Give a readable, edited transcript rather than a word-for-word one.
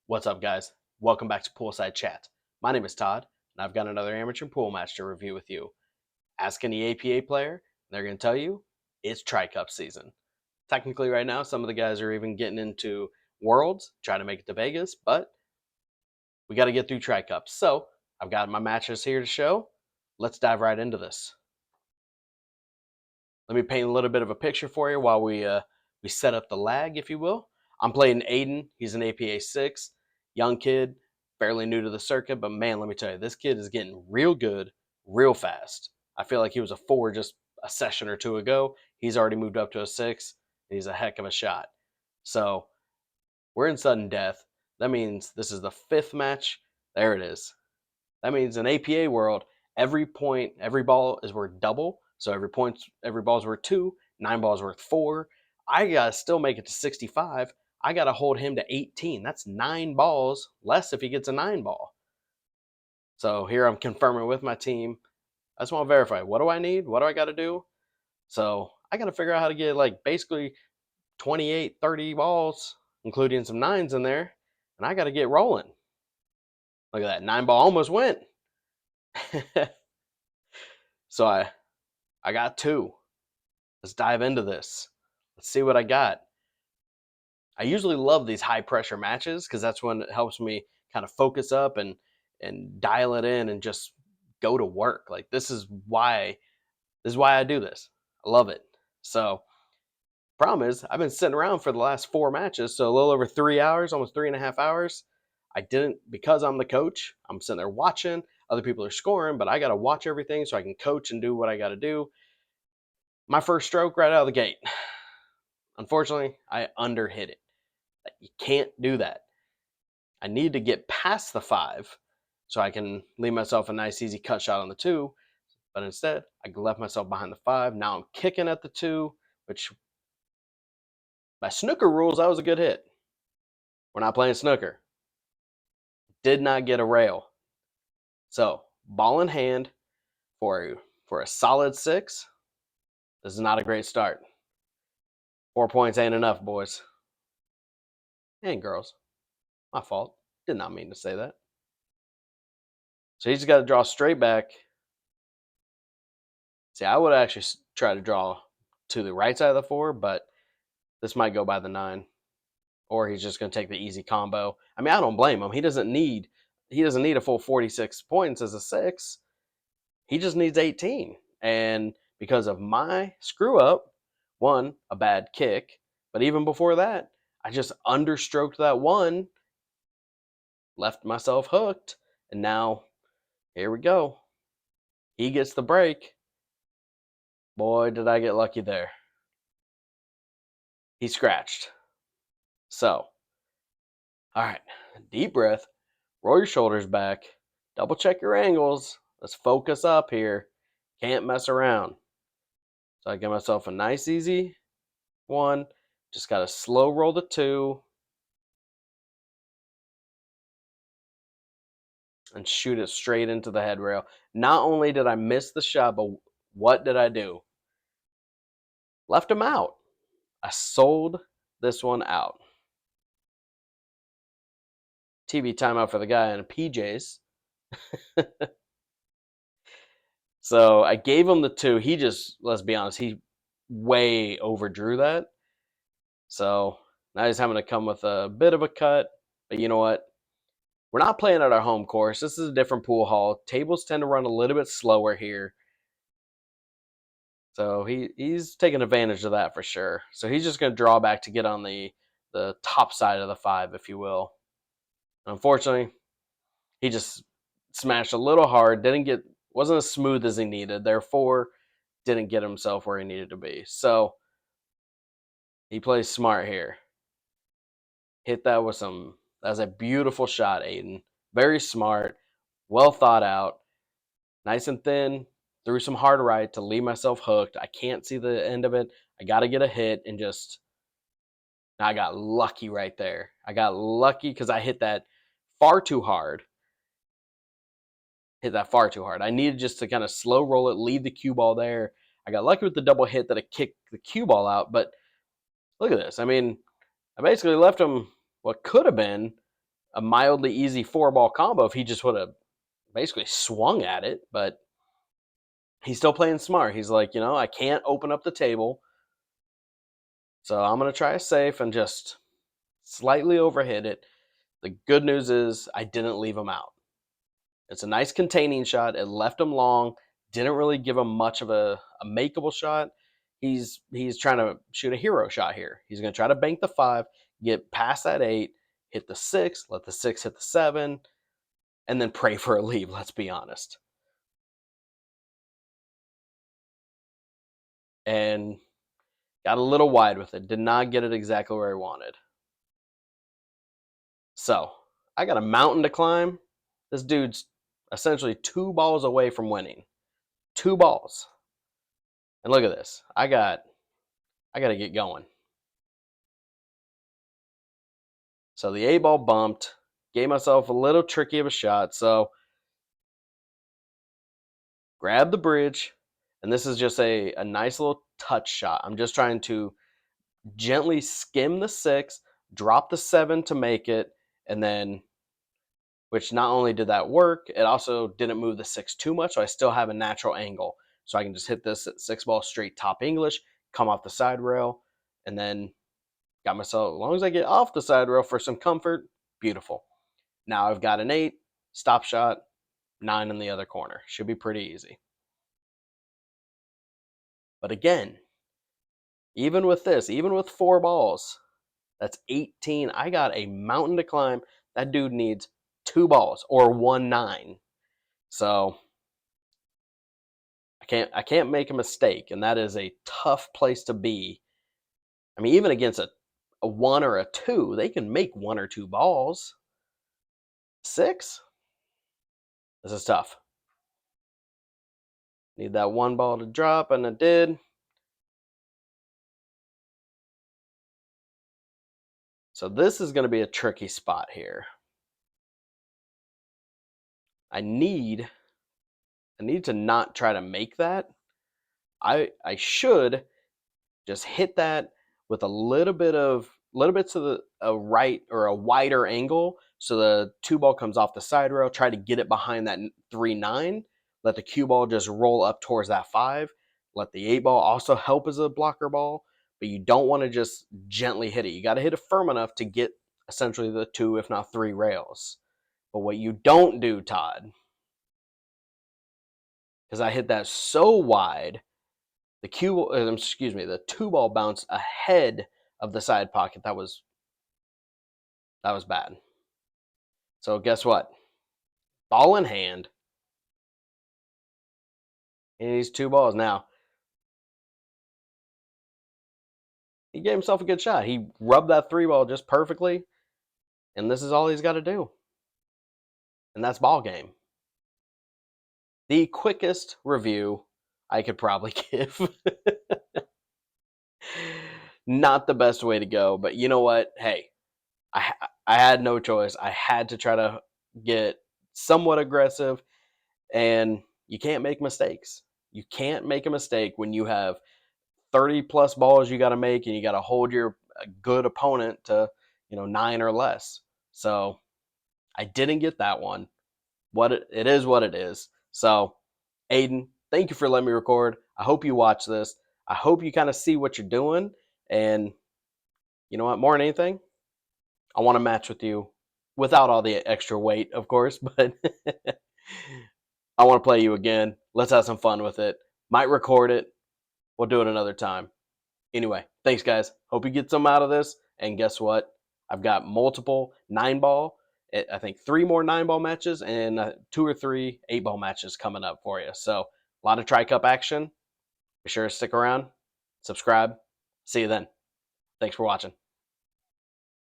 What's up, guys? Welcome back to Poolside Chat. My name is Todd, and I've got another amateur pool match to review with you. Ask any APA player, and they're going to tell you it's TriCup season. Technically, right now, some of the guys are even getting into Worlds, trying to make it to Vegas, but we got to get through TriCups. So, I've got my matches here to show. Let's dive right into this. Let me paint a little bit of a picture for you while we set up the lag, if you will. I'm playing Aidon. He's an APA 6, young kid, fairly new to the circuit, but man, let me tell you, this kid is getting real good, real fast. I feel like he was a 4 just a session or two ago. He's already moved up to a 6, and he's a heck of a shot. So we're in sudden death. That means this is the 5th match. There it is. That means in APA world, every point, every ball is worth double. So every ball is worth 2, 9 balls worth 4. I gotta still make it to 65. I gotta hold him to 18. That's 9 balls less if he gets a 9 ball. So here I'm confirming with my team. I just want to verify, what do I need? What do I got to do? So I got to figure out how to get like basically 28, 30 balls, including some 9s in there. And I got to get rolling. Look at that, 9 ball almost went. So I got 2. Let's dive into this. Let's see what I got. I usually love these high pressure matches because that's when it helps me kind of focus up and dial it in and just go to work. Like this is why I do this. I love it. So problem is I've been sitting around for the last 4 matches, so a little over 3 hours, almost 3.5 hours. I didn't, because I'm the coach, I'm sitting there watching. Other people are scoring, but I got to watch everything so I can coach and do what I got to do. My first stroke right out of the gate. Unfortunately, I underhit it. You can't do that. I need to get past the 5 so I can leave myself a nice easy cut shot on the 2. But instead, I left myself behind the 5. Now I'm kicking at the 2, which by snooker rules, that was a good hit. We're not playing snooker. Did not get a rail. So, ball in hand for a solid 6. This is not a great start. 4 points ain't enough, boys. And girls. My fault. Did not mean to say that. So he's got to draw straight back. See, I would actually try to draw to the right side of the 4, but this might go by the 9. Or he's just going to take the easy combo. I mean, I don't blame him. He doesn't need a full 46 points as a 6. He just needs 18. And because of my screw up, 1, a bad kick, but even before that, I just understroked that 1, left myself hooked, and now here we go. He gets the break. Boy, did I get lucky there. He scratched. So, all right, deep breath, roll your shoulders back, double check your angles. Let's focus up here. Can't mess around. So I give myself a nice, easy 1. Just got to slow roll the 2. And shoot it straight into the head rail. Not only did I miss the shot, but what did I do? Left him out. I sold this one out. TV timeout for the guy in PJs. So I gave him the 2. He just, let's be honest, he way overdrew that. So now he's having to come with a bit of a cut. But you know what? We're not playing at our home course. This is a different pool hall. Tables tend to run a little bit slower here. So he's taking advantage of that for sure. So he's just going to draw back to get on the top side of the 5, if you will. Unfortunately, he just smashed a little hard. Wasn't as smooth as he needed. Therefore, didn't get himself where he needed to be. So he plays smart here. Hit that with some. That's a beautiful shot, Aidon. Very smart, well thought out, nice and thin. Threw some hard right to leave myself hooked. I can't see the end of it. I got to get a hit and just. I got lucky right there. I got lucky because I hit that far too hard. I needed just to kind of slow roll it, leave the cue ball there. I got lucky with the double hit that I kicked the cue ball out. But look at this. I mean, I basically left him what could have been a mildly easy 4-ball combo if he just would have basically swung at it. But he's still playing smart. He's like, I can't open up the table, so I'm going to try a safe and just slightly overhit it. The good news is I didn't leave him out. It's a nice containing shot. It left him long. Didn't really give him much of a makeable shot. He's trying to shoot a hero shot here. He's going to try to bank the 5, get past that 8, hit the 6, let the 6 hit the 7, and then pray for a leave, let's be honest. And got a little wide with it. Did not get it exactly where I wanted. So I got a mountain to climb. This dude's essentially 2 balls away from winning. 2 balls. And look at this. I got to get going. So the 8 ball bumped. Gave myself a little tricky of a shot. So grab the bridge. And this is just a nice little touch shot. I'm just trying to gently skim the 6, drop the 7 to make it, and then, which not only did that work, it also didn't move the 6 too much, so I still have a natural angle. So I can just hit this 6 ball straight top English, come off the side rail, and then got myself, as long as I get off the side rail for some comfort, beautiful. Now I've got an 8, stop shot, 9 in the other corner. Should be pretty easy. But again, even with this, even with 4 balls, that's 18. I got a mountain to climb. That dude needs 2 balls or 1-9. So I can't make a mistake, and that is a tough place to be. I mean, even against a 1 or a 2, they can make 1 or 2 balls. 6? This is tough. Need that 1 ball to drop, and it did. So this is going to be a tricky spot here. I need to not try to make that. I should just hit that with a little bit to a right or a wider angle, so the 2 ball comes off the side rail. Try to get it behind that 3-9. Let the cue ball just roll up towards that 5. Let the 8 ball also help as a blocker ball, but you don't want to just gently hit it. You got to hit it firm enough to get essentially the 2, if not 3 rails. But what you don't do, Todd, because I hit that so wide, the 2 ball bounced ahead of the side pocket. That was bad. So guess what? Ball in hand. He needs 2 balls. Now, he gave himself a good shot. He rubbed that 3 ball just perfectly, and this is all he's got to do. And that's ball game. The quickest review I could probably give. Not the best way to go, but you know what? Hey, I had no choice. I had to try to get somewhat aggressive, and you can't make mistakes. You can't make a mistake when you have 30 plus balls you got to make, and you got to hold your good opponent to 9 or less. So I didn't get that one. It is what it is. So Aidon, thank you for letting me record. I hope you watch this. I hope you kind of see what you're doing, and you know what, more than anything, I want to match with you without all the extra weight, of course, but I want to play you again. Let's have some fun with it. Might record it. We'll do it another time. Anyway, thanks, guys. Hope you get some out of this. And guess what? I've got multiple 9-ball, I think 3 more 9-ball matches, and 2 or 3 8-ball matches coming up for you. So a lot of TriCup action. Be sure to stick around, subscribe. See you then. Thanks for watching.